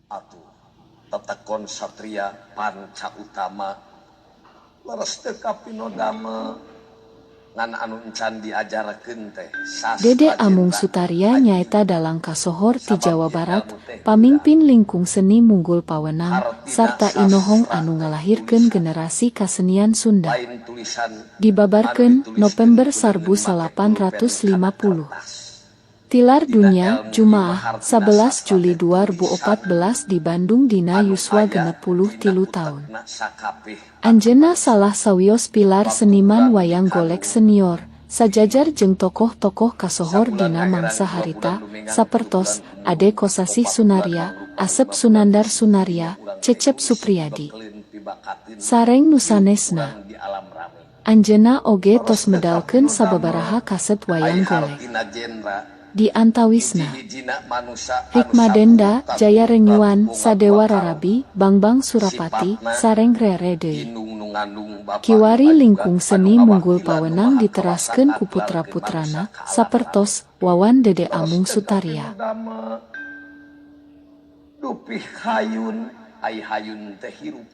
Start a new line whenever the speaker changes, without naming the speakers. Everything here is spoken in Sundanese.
atuh tetekon satria panca utama leres teu kapinodama ngan anu encan diajarkeun teh
Dede Amung Sutaria nyaeta dalang kasohor ti Jawa Barat, pamimpin lingkung seni munggul pawenang, sarta inohong anu ngalahirkeun generasi kasenian Sunda. Dibabarkeun November 1850. Tilar dunya Jumaah 11 Juli 2014 di Bandung dina yuswa 63 tahun. Anjeunna salah sawios pilar seniman wayang golek senior, sajajar jeung tokoh-tokoh kasohor dina mangsa harita, sapertos Ade Kosasih Sunaria, Asep Sunandar Sunaria, Cecep Supriyadi. Sareng nu sanesna, anjeunna oge tos medalkeun sababaraha kaset wayang golek. Di antawisna Rikmadenda, Jaya Renyuan, Sadewa Rarabi, Bangbang Surapati, sareng rere deui. Kiwari lingkung seni munggul pawenang diteraskeun ku putra-putrana, sapertos Wawan Dede Amung Sutaria.
Dupih hayun, ai hayun teh hirup